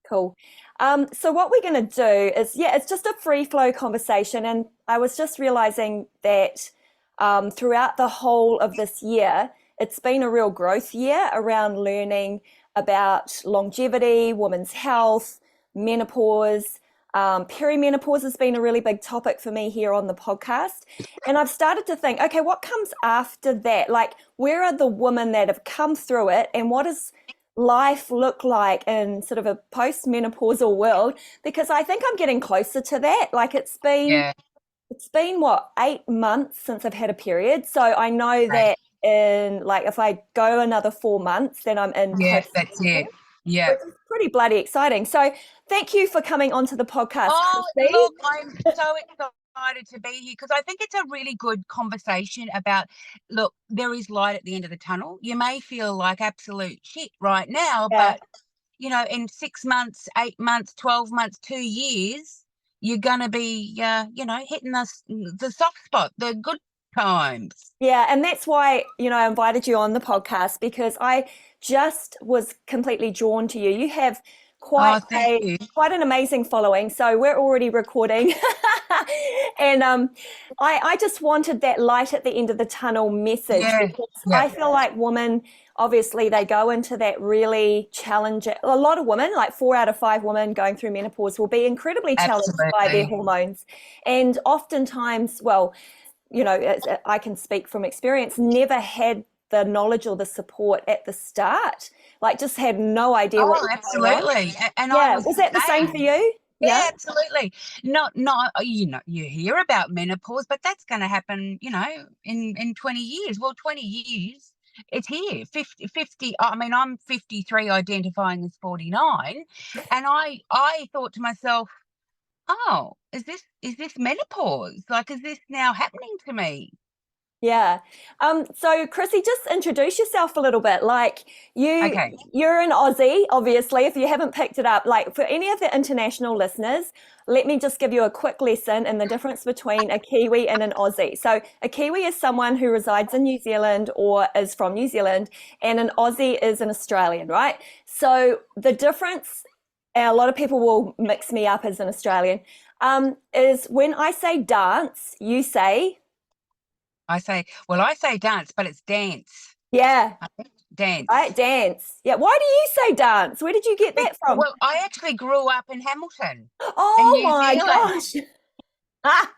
Cool. So what we're going to do is, it's just a free flow conversation. And I was just realizing that throughout the whole of this year, it's been a real growth year around learning about longevity, women's health, menopause. Perimenopause has been a really big topic for me here on the podcast. And I've started to think, okay, what comes after that? Like, where are the women that have come through it, and what does life look like in sort of a post-menopausal world? Because I think I'm getting closer to that. Like, Yeah, it's been what, 8 months since I've had a period. So I know right. that in, like, if I go another 4 months, then I'm in Yeah, that's it. post-menopause, Yeah. which is pretty bloody exciting. So thank you for coming onto the podcast, Oh, Chrissy. look, I'm so excited to be here because I think it's a really good conversation about, look, there is light at the end of the tunnel. You may feel like absolute shit right now, Yeah. but, in 6 months, 8 months, 12 months, 2 years, you're going to be, hitting the soft spot, the good times. Yeah, and that's why, I invited you on the podcast, because I just was completely drawn to you. You have quite Oh, thank a you. quite an amazing following. So we're already recording. And I just wanted that light at the end of the tunnel message, Yeah, because yeah, I feel like women, obviously, they go into that really challenging, a lot of women, like 4 out of 5 women going through menopause will be incredibly challenged by their absolutely. hormones. And oftentimes, well, I can speak from experience, never had the knowledge or the support at the start, like just had no idea what Oh, was going on. absolutely. And I Yeah. was Was the that the same for same. you? Yeah. Yeah, absolutely. Not you hear about menopause, but that's going to happen, in 20 years. Well, 20 years, it's here. 50. I mean, I'm 53 identifying as 49, and I thought to myself, "Oh, is this menopause? Like, is this now happening to me?" Yeah. So Chrissy, just introduce yourself a little bit. Like, Okay. you're an Aussie, obviously, if you haven't picked it up. Like, for any of the international listeners, let me just give you a quick lesson in the difference between a Kiwi and an Aussie. So a Kiwi is someone who resides in New Zealand or is from New Zealand, and an Aussie is an Australian, right? So the difference, and a lot of people will mix me up as an Australian, is when I say dance, you say, I say dance, but it's dance. yeah. I think dance. Right, dance. Yeah. Why do you say dance? Where did you get that from? Well, I actually grew up in Hamilton, in Oh New my Zealand. gosh. Ah,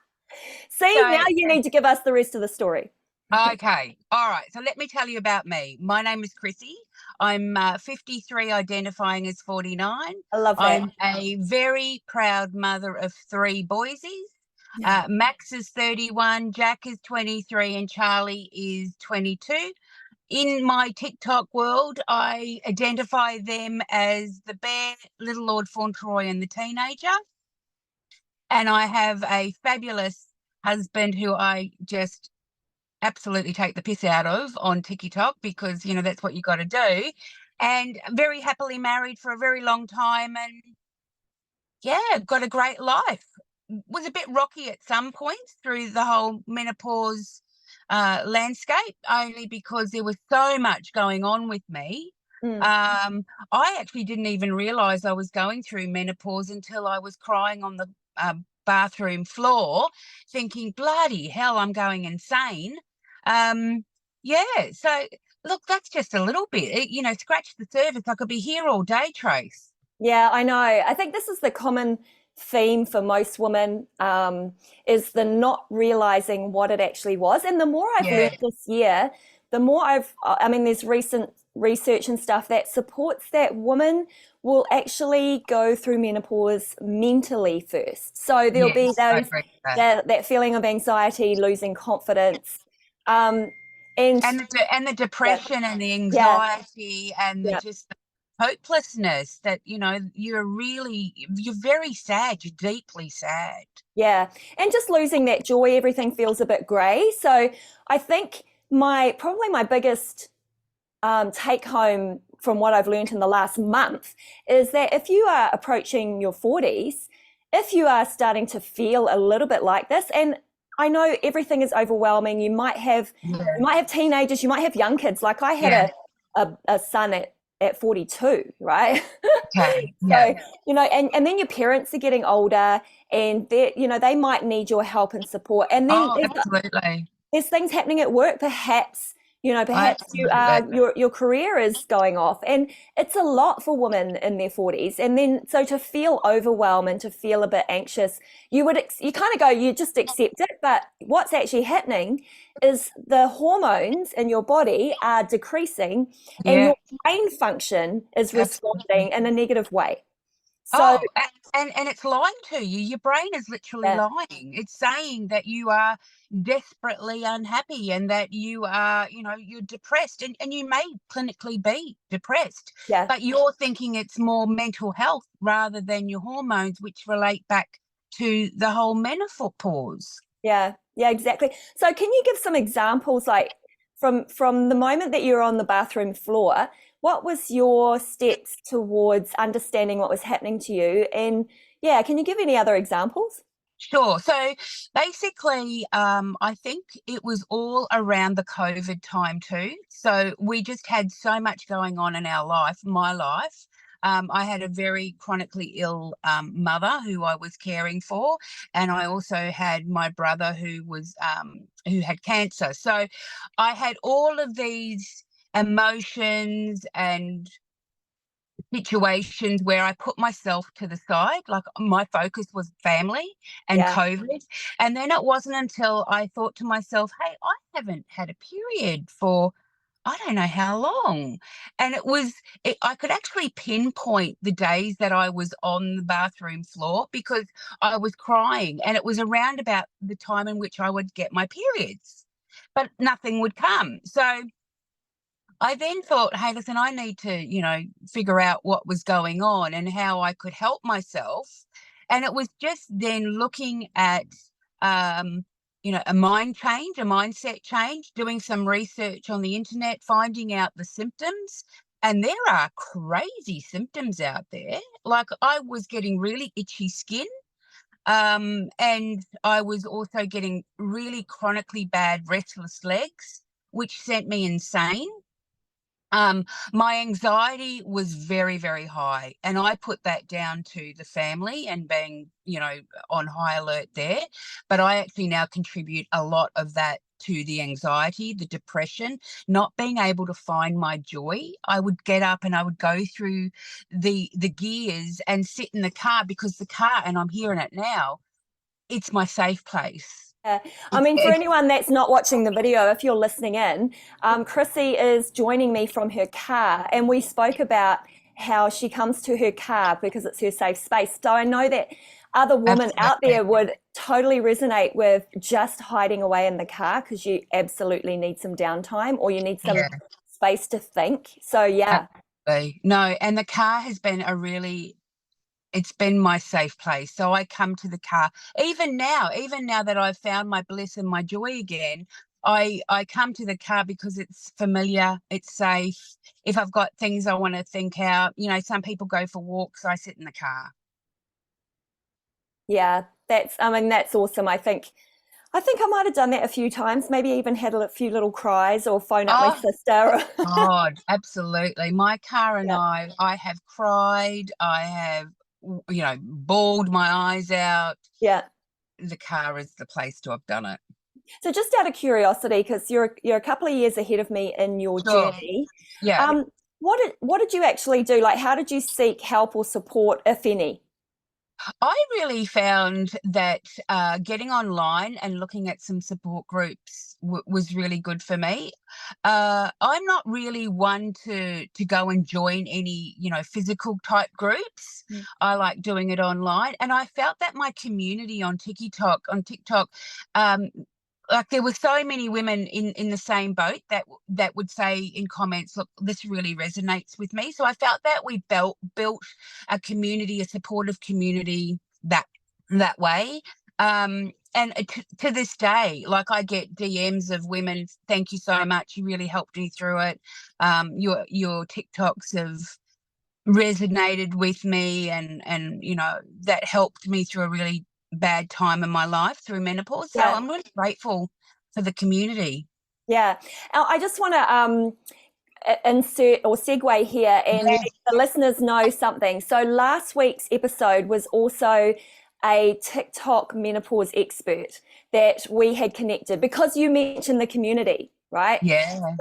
see, now So, you need to give us the rest of the story. okay. All right. So let me tell you about me. My name is Chrissy. I'm 53, identifying as 49. I love that. I'm a very proud mother of three boysies. Yeah. Max is 31, Jack is 23, and Charlie is 22. In my TikTok world, I identify them as the bear, Little Lord Fauntleroy, and the teenager. And I have a fabulous husband who I just absolutely take the piss out of on TikTok because, that's what you got to do. And very happily married for a very long time. And yeah, got a great life. Was a bit rocky at some points through the whole menopause landscape, only because there was so much going on with me. Mm. I actually didn't even realize I was going through menopause until I was crying on the bathroom floor, thinking, bloody hell, I'm going insane. Um, yeah, so look, that's just a little bit, scratch the surface. I could be here all day, Trace. Yeah, I know. I think this is the common theme for most women, is the not realizing what it actually was. And the more I've Yeah, learned this year, the more I mean, there's recent research and stuff that supports that women will actually go through menopause mentally first. So there'll be yes, I agree with that. that feeling of anxiety, losing confidence, um, and And the yeah, depression and the yeah, anxiety and the yeah. just the hopelessness that, you're very sad. You're deeply sad. Yeah. And just losing that joy, everything feels a bit grey. So I think probably my biggest take home from what I've learned in the last month is that if you are approaching your 40s, if you are starting to feel a little bit like this, and I know everything is overwhelming, you might have Yeah, teenagers, you might have young kids. Like, I had yeah, a son at at 42, right? Okay. Yeah. So, and then your parents are getting older, and they might need your help and support. And then Oh, absolutely. there's things happening at work. Perhaps you Absolutely. are your career is going off, and it's a lot for women in their 40s. And then so to feel overwhelmed and to feel a bit anxious, you kind of go, you just accept it. But what's actually happening is the hormones in your body are decreasing, and Yeah. your brain function is Absolutely. responding in a negative way. So Oh, and it's lying to you. Your brain is literally yeah, lying. It's saying that you are desperately unhappy and that you are, you're depressed, and you may clinically be depressed, yeah. but you're thinking it's more mental health rather than your hormones, which relate back to the whole menopause. Yeah, yeah, exactly. So can you give some examples, like from the moment that you're on the bathroom floor, what was your steps towards understanding what was happening to you? And yeah, can you give any other examples? Sure. So basically, I think it was all around the COVID time too. So we just had so much going on in our life, my life. I had a very chronically ill mother who I was caring for, and I also had my brother who had cancer. So I had all of these emotions and situations where I put myself to the side, like my focus was family and Yeah, COVID. And then it wasn't until I thought to myself, hey, I haven't had a period for I don't know how long. And I could actually pinpoint the days that I was on the bathroom floor because I was crying. And it was around about the time in which I would get my periods, but nothing would come. So I then thought, hey, listen, I need to, figure out what was going on and how I could help myself. And it was just then looking at, a mind change, a mindset change, doing some research on the internet, finding out the symptoms. And there are crazy symptoms out there. Like I was getting really itchy skin. And I was also getting really chronically bad restless legs, which sent me insane. My anxiety was very, very high, and I put that down to the family and being, on high alert there. But I actually now contribute a lot of that to the anxiety, the depression, not being able to find my joy. I would get up and I would go through the gears and sit in the car because the car, and I'm hearing it now, it's my safe place. yeah. I It's, mean, for it's anyone that's not watching the video, if you're listening in, Chrissy is joining me from her car, and we spoke about how she comes to her car because it's her safe space. So I know that other women out absolutely, there would totally resonate with just hiding away in the car because you absolutely need some downtime or you need some yeah. space to think. So yeah, Absolutely. No, and the car has been it's been my safe place. So I come to the car. Even now that I've found my bliss and my joy again, I come to the car because it's familiar, it's safe. If I've got things I want to think out, some people go for walks, I sit in the car. yeah, that's awesome. I think I might have done that a few times, maybe even had a few little cries or phone up my Oh sister. God, absolutely. My car and Yeah. I have cried, I have bawled my eyes out. Yeah. The car is the place to have done it. So just out of curiosity, because you're a couple of years ahead of me in your Sure. journey, Yeah. um, what did you actually do? Like, how did you seek help or support, if any? I really found that getting online and looking at some support groups was really good for me. I'm not really one to go and join any physical type groups. Mm. I like doing it online, and I felt that my community on TikTok, um, like there were so many women in the same boat that would say in comments, look, this really resonates with me. So I felt that we built a community, a supportive community that way. And to this day, like I get DMs of women, thank you so much, you really helped me through it. Your TikToks have resonated with me, and that helped me through a really bad time in my life through menopause. So Yeah. I'm really grateful for the community. Yeah. I just want to insert or segue here and let Yes. the listeners know something. So last week's episode was also a TikTok menopause expert that we had connected because you mentioned the community, right? Yeah.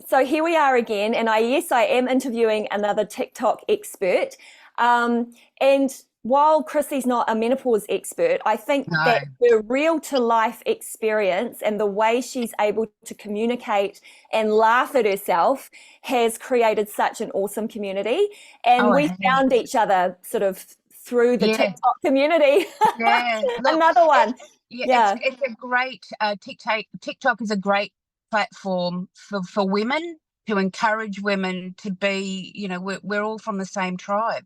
So here we are again, and yes, I am interviewing another TikTok expert. And while Chrissy's not a menopause expert, I think No. that her real to life experience and the way she's able to communicate and laugh at herself has created such an awesome community. And Oh, we hey. found each other sort of through the Yeah. TikTok community. Yeah. Look, Another one. yeah, Yeah. it's a great TikTok is a great platform for women to encourage women to be, we're all from the same tribe.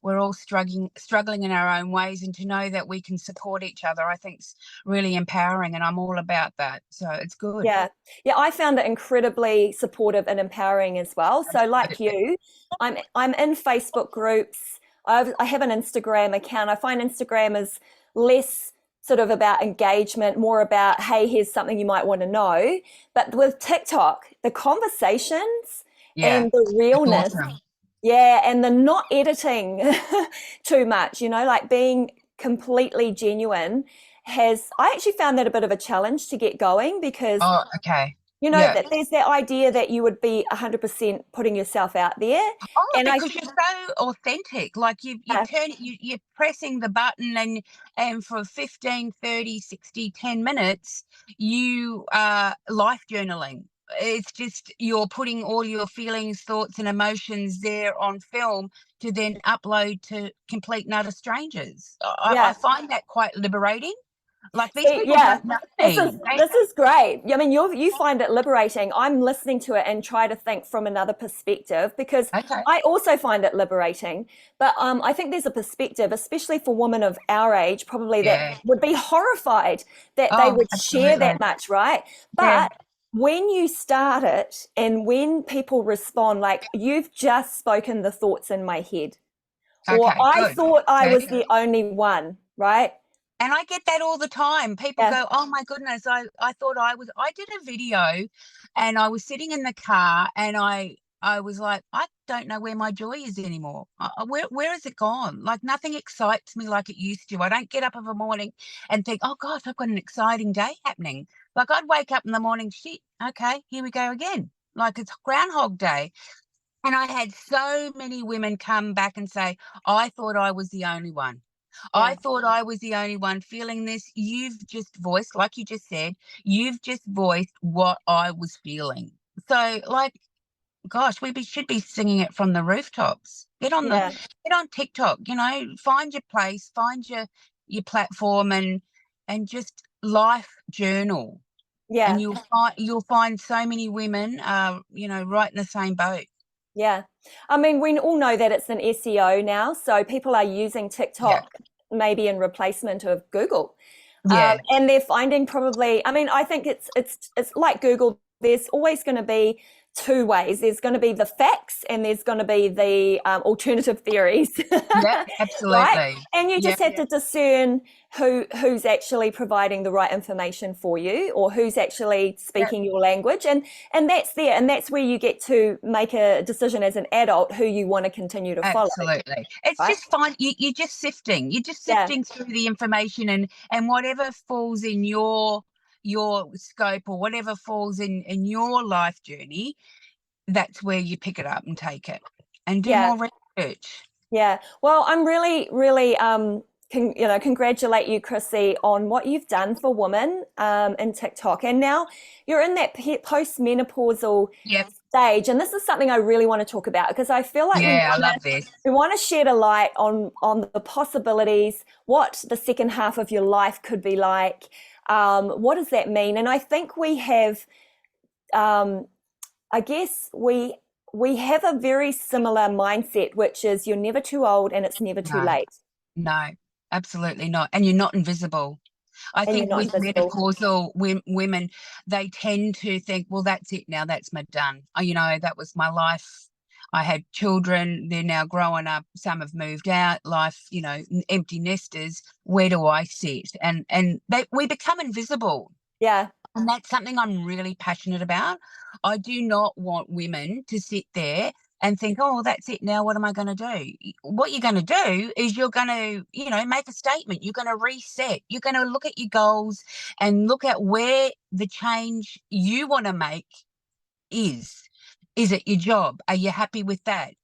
We're all struggling in our own ways, and to know that we can support each other, I think is really empowering, and I'm all about that. So it's good. Yeah. Yeah, I found it incredibly supportive and empowering as well. So like Absolutely. you, I'm in Facebook groups. I have an Instagram account. I find Instagram is less sort of about engagement, more about, hey, here's something you might want to know. But with TikTok, the conversations Yeah, and the it's realness, awesome. yeah, and the not editing too much, like being completely genuine I actually found that a bit of a challenge to get going because, Oh, okay. Yeah. that there's that idea that you would be 100% putting yourself out there. Oh, And because you're so authentic. Like yeah, you're pressing the button, and for 15, 30, 60, 10 minutes, you are life journaling. It's just you're putting all your feelings, thoughts, and emotions there on film to then upload to complete and utter strangers. I yeah. find that quite liberating. Like, these See, people yeah, don't know this is me. this is great. I mean, you find it liberating. I'm listening to it and try to think from another perspective because Okay. I also find it liberating. But I think there's a perspective, especially for women of our age, probably that Yeah. would be horrified that they Oh, would share absolutely. that much, right? Yeah. But when you start it and when people respond, like you've just spoken the thoughts in my head, or Okay, I good. thought I Yeah. was the only one, right? And I get that all the time. People Yeah, go, "Oh my goodness, I thought I did a video, and I was sitting in the car, and I was like, I don't know where my joy is anymore. Where has it gone? Like, nothing excites me like it used to. I don't get up of a morning and think, oh gosh, I've got an exciting day happening. Like, I'd wake up in the morning, shit, okay, here we go again. Like, it's Groundhog Day." And I had so many women come back and say, I thought I was the only one. I yeah, thought I was the only one feeling this. You've just voiced, like you just said, you've just voiced what I was feeling. So, like, gosh, should be singing it from the rooftops. yeah, Get on TikTok, find your place, find your platform, and just life journal. And yeah. you'll find so many women right in the same boat. Yeah. I mean, we all know that it's an SEO now, so people are using Yeah. TikTok maybe in replacement of Google. Yeah. And they're finding probably, I mean, I think it's like Google. There's always going to be two ways. There's going to be the facts and there's going to be the alternative theories, Yeah, right? absolutely. And you Yeah, just have to discern who's actually providing the right information for you or who's actually yeah, speaking your language. And that's there. And that's where you get to make a decision as an adult who you want to continue to follow, absolutely. It's right? just fine. You're just sifting. You're just Yeah. sifting through the information, and whatever falls in your scope, or whatever falls in your life journey, that's where you pick it up and take it and do Yeah. more research. Yeah. Well, I'm really, really, congratulate you, Chrissy, on what you've done for women in TikTok. And now you're in that post-menopausal Yep. stage. And this is something I really want to talk about because I feel like Yeah, I love this. we want to shed a light on the possibilities, what the second half of your life could be like. What does that mean? And I think we have, I guess we have a very similar mindset, which is you're never too old and it's never too No, late, no, absolutely not. And you're not invisible. I and you're think not with invisible. menopausal women, they tend to think, well, that's it now, that's my done. That was my life. I had children, they're now growing up, some have moved out, life, empty nesters. Where do I sit? And we become invisible. Yeah, And that's something I'm really passionate about. I do not want women to sit there and think, oh, well, that's it now. What am I going to do? What you're going to do is you're going to, make a statement. You're going to reset. You're going to look at your goals and look at where the change you want to make is. Is it your job? Are you happy with that?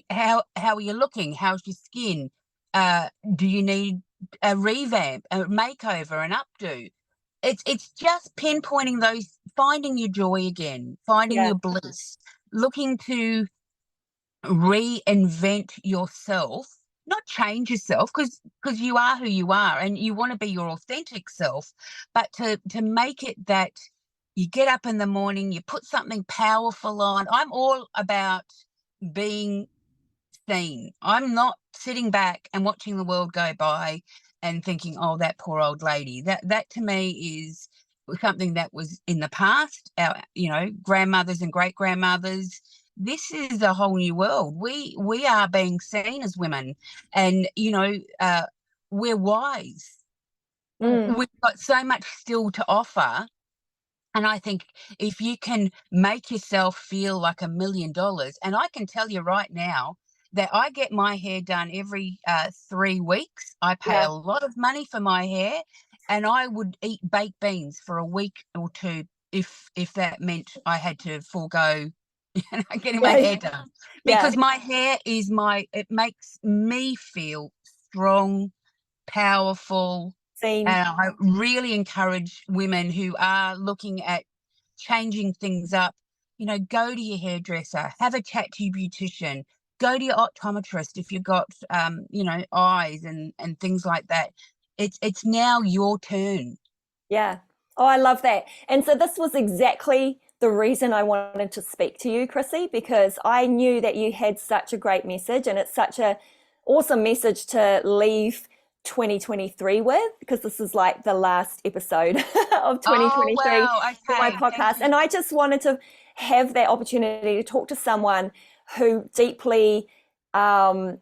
How are you looking? How's your skin? Do you need a revamp, a makeover, an updo? It's just pinpointing those, finding your joy again, finding Yeah. your bliss, looking to reinvent yourself, not change yourself, because you are who you are and you want to be your authentic self, but to make it that you get up in the morning, you put something powerful on. I'm all about being seen. I'm not sitting back and watching the world go by and thinking, oh, that poor old lady. That to me is something that was in the past, our, grandmothers and great grandmothers. This is a whole new world. We are being seen as women, and we're wise. Mm. We've got so much still to offer. And I think if you can make yourself feel like $1 million, and I can tell you right now that I get my hair done every 3 weeks. I pay Yeah. a lot of money for my hair, and I would eat baked beans for a week or two if that meant I had to forego getting my Yeah. hair done, Yeah. because my hair is it makes me feel strong, powerful. Seen. And I really encourage women who are looking at changing things up, go to your hairdresser, have a chat to your beautician, go to your optometrist if you've got, eyes and things like that. It's now your turn. Yeah. Oh, I love that. And so this was exactly the reason I wanted to speak to you, Chrissy, because I knew that you had such a great message, and it's such a awesome message to leave 2023 with, because this is like the last episode of Oh, 2023 wow. for my Okay. Thank podcast. you. And I just wanted to have that opportunity to talk to someone who deeply finds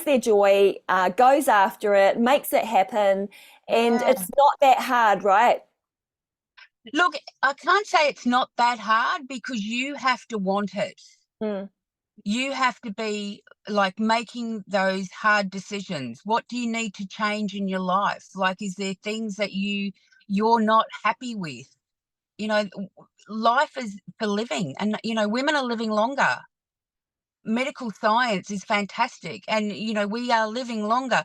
their joy, goes after it, makes it happen, and Yeah. it's not that hard, right? Look, I can't say it's not that hard, because you have to want it. Mm, You have to be like making those hard decisions. What do you need to change in your life? Like, is there things that you're not happy with? Life is for living, and women are living longer. Medical science is fantastic, and we are living longer.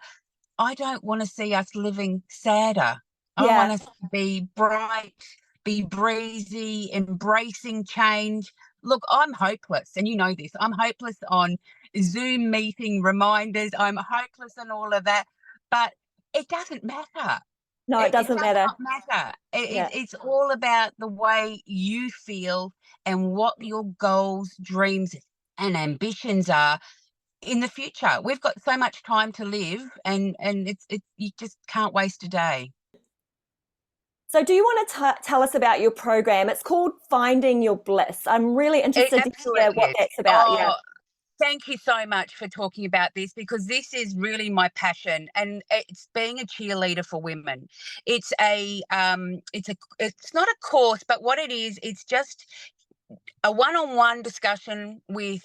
I don't want to see us living sadder. I yeah. want us to be bright, be breezy, embracing change. Look, I'm hopeless, and you know this. I'm hopeless on Zoom meeting reminders. I'm hopeless on all of that, but it doesn't matter. No, it It doesn't does matter. not matter. Yeah. It's all about the way you feel and what your goals, dreams, and ambitions are in the future. We've got so much time to live, and it's you just can't waste a day. So, do you want to tell us about your program? It's called Finding Your Bliss. I'm really It interested to hear absolutely what is. that's about. Yeah. Oh, thank you so much for talking about this, because this is really my passion, and it's being a cheerleader for women. It's not a course, but what it is, it's just a one-on-one discussion with,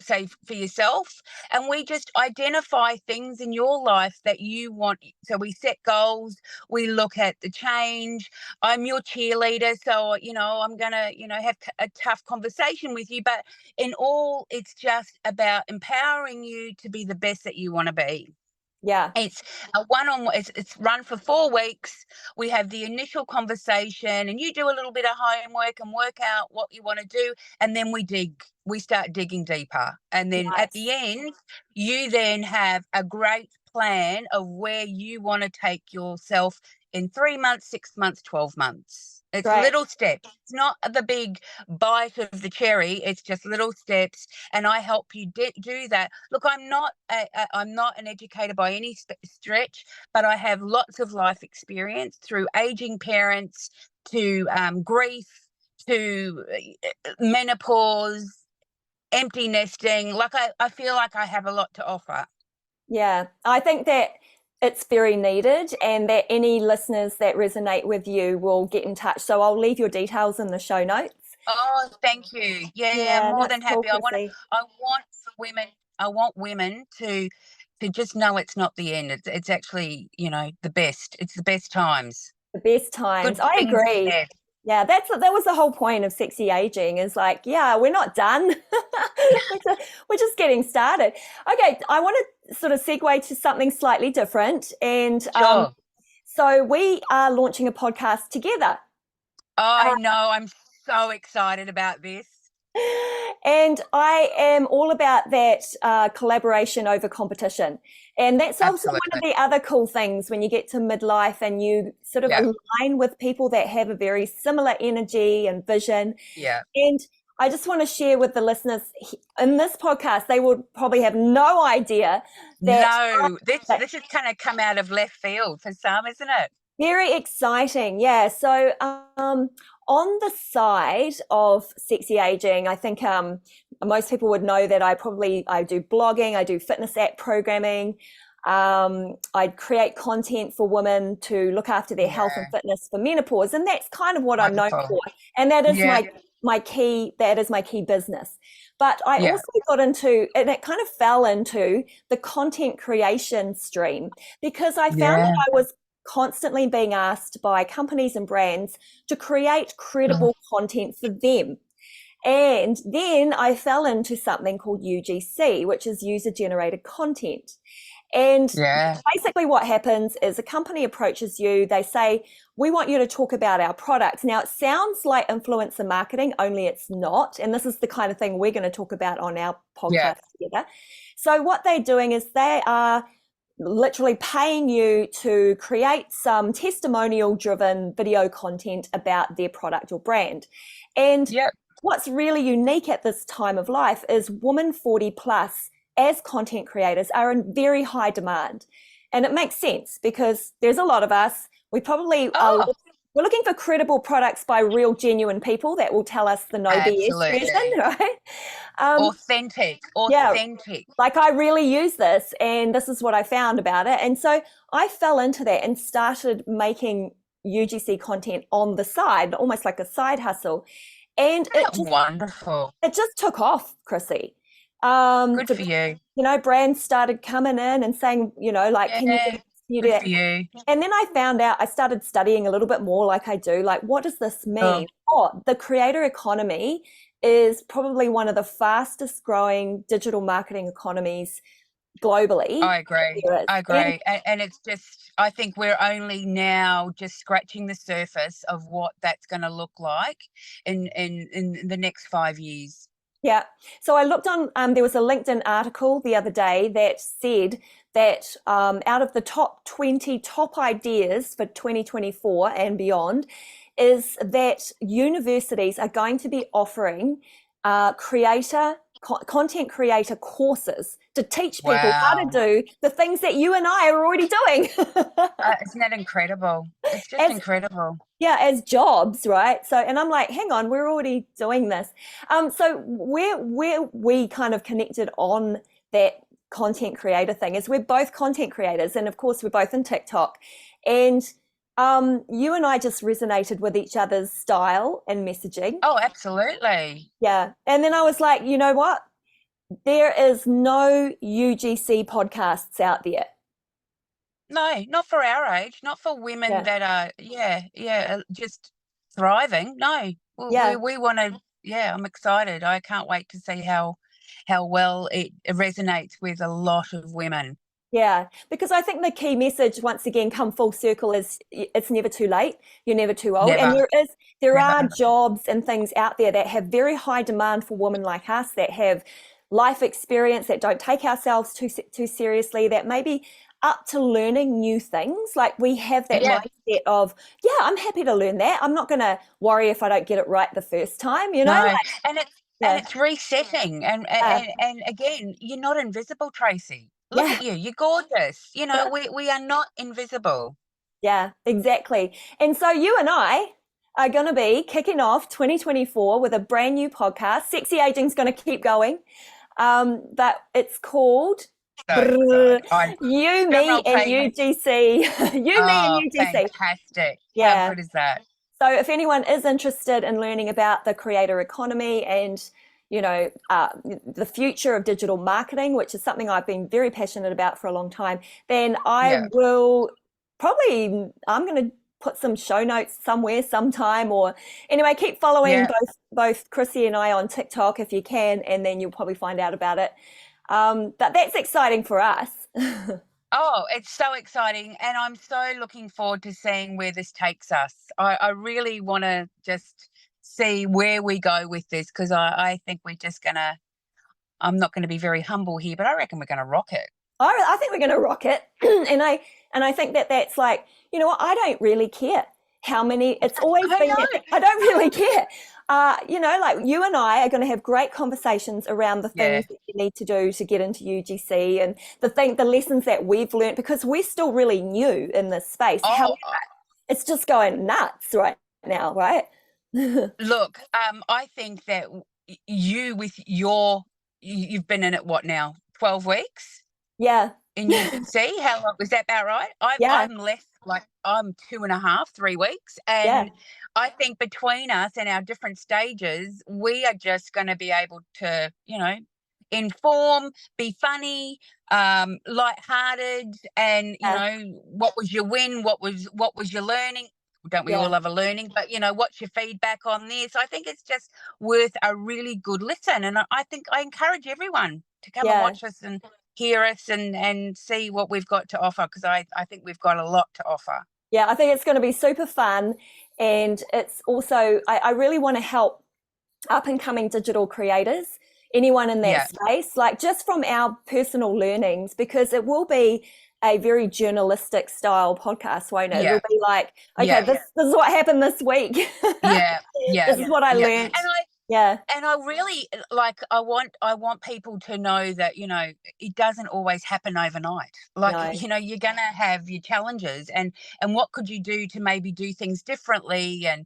say, for yourself, and we just identify things in your life that you want. So we set goals, we look at the change. I'm your cheerleader, so I'm gonna have a tough conversation with you, but in all, it's just about empowering you to be the best that you want to be. Yeah. It's a one-on-one. It's run for 4 weeks. We have the initial conversation, and you do a little bit of homework and work out what you want to do, and then we dig. We start digging deeper, and then at the Nice. end, you then have a great plan of where you want to take yourself in 3 months, 6 months, 12 months. It's Great. little steps. It's not the big bite of the cherry. It's just little steps, and I help you do that. Look, I'm not an educator by any stretch, but I have lots of life experience, through aging parents to grief to menopause, empty nesting. Like, I feel like I have a lot to offer. Yeah. I think that it's very needed, and that any listeners that resonate with you will get in touch. So I'll leave your details in the show notes. Oh, thank you. Yeah, Yeah, more that's than cool, happy. Chrissy. I want for women. I want women to just know it's not the end. It's actually, the best. It's the best times. The best times. Good I things agree. ahead. Yeah, that was the whole point of sexy aging, is like, yeah, we're not done. We're just getting started. Okay, I want to sort of segue to something slightly different. And Sure. so we are launching a podcast together. I know. I'm so excited about this. And I am all about that collaboration over competition. And that's also one of Absolutely. the other cool things when you get to midlife and you sort of Yeah. align with people that have a very similar energy and vision. Yeah. And I just want to share with the listeners in this podcast, they would probably have no idea that, No, that this is kind of come out of left field for some, isn't it? very exciting. Yeah. So on the side of sexy aging, I think most people would know that I do blogging, I do fitness app programming. I create content for women to look after their health and Yeah. fitness for menopause, and that's kind of what I'm known Wonderful. for. And that is Yeah. my key. That is my key business. But I Yeah. also got into, and it kind of fell into the content creation stream, because I found that Yeah. I was constantly being asked by companies and brands to create Mm. credible content for them. And then I fell into something called UGC, which is user generated content. And Yeah. basically what happens is a company approaches you, they say, we want you to talk about our products. Now, it sounds like influencer marketing, only it's not. And this is the kind of thing we're going to talk about on our Yeah. podcast together. So what they're doing is they are literally paying you to create some testimonial driven video content about their product or brand. And Yeah. what's really unique at this time of life is women 40 plus as content creators are in very high demand. And it makes sense because there's a lot of us. We probably are, Oh, we're looking for credible products by real genuine people that will tell us the no BS version, absolutely. right? Authentic. Yeah, Authentic. like I really use this and this is what I found about it. And so I fell into that and started making UGC content on the side, almost like a side hustle. And Wonderful. it just took off, Chrissy. Good for you. Brands started coming in and saying, like, can you do Yeah. this, can you do Good that? for you. And then I found out, I started studying a little bit more like I do, like, what does this Oh, mean? Oh, the creator economy is probably one of the fastest growing digital marketing economies globally. I agree. There is. I And agree. And it's just, I think we're only now just scratching the surface of what that's going to look like in the next 5 years. yeah, so I looked on, there was a LinkedIn article the other day that said that out of the top 20 top ideas for 2024 and beyond, is that universities are going to be offering content creator courses to teach people how to Wow. do the things that you and I are already doing. Isn't that incredible? It's just as incredible. Yeah, as jobs, right? So, and I'm like, hang on, we're already doing this. So where we kind of connected on that content creator thing is we're both content creators, and of course we're both in TikTok, and you and I just resonated with each other's style and messaging. Oh, absolutely. Yeah, and then I was like, you know what? There is no UGC podcasts out there. No, not for our age, not for women Yeah, that are, just thriving. No, yeah. we want to. Yeah, I'm excited. I can't wait to see how well it resonates with a lot of women. Yeah, because I think the key message, once again, come full circle, is it's never too late. You're never too old. And Never, there are never. jobs and things out there that have very high demand for women like us, that have life experience, that don't take ourselves too seriously, that maybe up to learning new things. Like we have that Yeah, mindset of, yeah, I'm happy to learn that. I'm not going to worry if I don't get it right the first time, no, Like, and yeah, it's resetting, yeah, and again, you're not invisible, Tracy. Look yeah. at you, you're gorgeous. We are not invisible. Yeah, exactly. And so you and I are going to be kicking off 2024 with a brand new podcast. Sexy Aging's going to keep going, but it's called So Brr. exciting. You, Drum me, roll, and please. UGC. You, me, and Oh, UGC. fantastic. How Yeah. good is that? So if anyone is interested in learning about the creator economy and the future of digital marketing, which is something I've been very passionate about for a long time, then Yeah. I'm going to put some show notes somewhere sometime, or anyway, keep following Yeah. both Chrissy and I on TikTok if you can, and then you'll probably find out about it. But that's exciting for us. Oh, it's so exciting. And I'm so looking forward to seeing where this takes us. I really want to just see where we go with this, because I think we're just going to, I'm not going to be very humble here, but I reckon we're going to rock it. I think we're going to rock it, and I think that's like, you know what, I don't really care how many. It's always I been that know. thing. I don't really care. Like you and I are going to have great conversations around the Yeah. things that you need to do to get into UGC and the lessons that we've learned, because we're still really new in this space. However, Oh, it's just going nuts right now, right? look, I think that you with you've been in it what now? 12 weeks Yeah, in UGC? How long was that about right? yeah, I'm less, like I'm 2.5, 3 weeks. yeah, And I think between us and our different stages, we are just going to be able to, inform, be funny, lighthearted, and yeah, what was your win? What was your learning? Don't we all yeah, love a learning? But what's your feedback on this? I think it's just worth a really good listen, and I think I encourage everyone to come and yeah. watch us and hear us and see what we've got to offer, because I think we've got a lot to offer. Yeah, I think it's going to be super fun. And it's also, I really want to help up and coming digital creators, anyone in that Yeah, space, like just from our personal learnings, because it will be a very journalistic style podcast, won't it? yeah, It'll be like, okay, yeah, this is what happened this week. yeah, yeah, This is what I yeah. learned. Yeah, And I really, like, I want people to know that it doesn't always happen overnight. Like, no, you're gonna have your challenges, and what could you do to maybe do things differently, and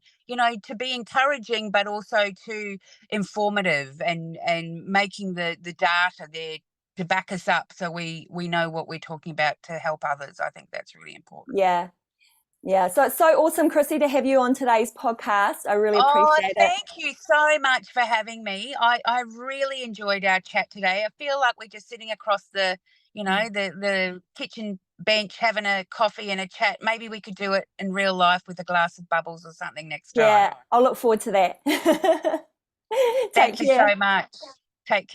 to be encouraging, but also to informative, and making the data there to back us up, so we know what we're talking about to help others. I think that's really important. yeah, yeah. So it's so awesome, Chrissy, to have you on today's podcast. I really Oh, appreciate it. thank you so much for having me. I really enjoyed our chat today. I feel like we're just sitting across the kitchen bench having a coffee and a chat. Maybe we could do it in real life with a glass of bubbles or something next time. Yeah, I'll look forward to that. Take Thank you so care. much. Take care.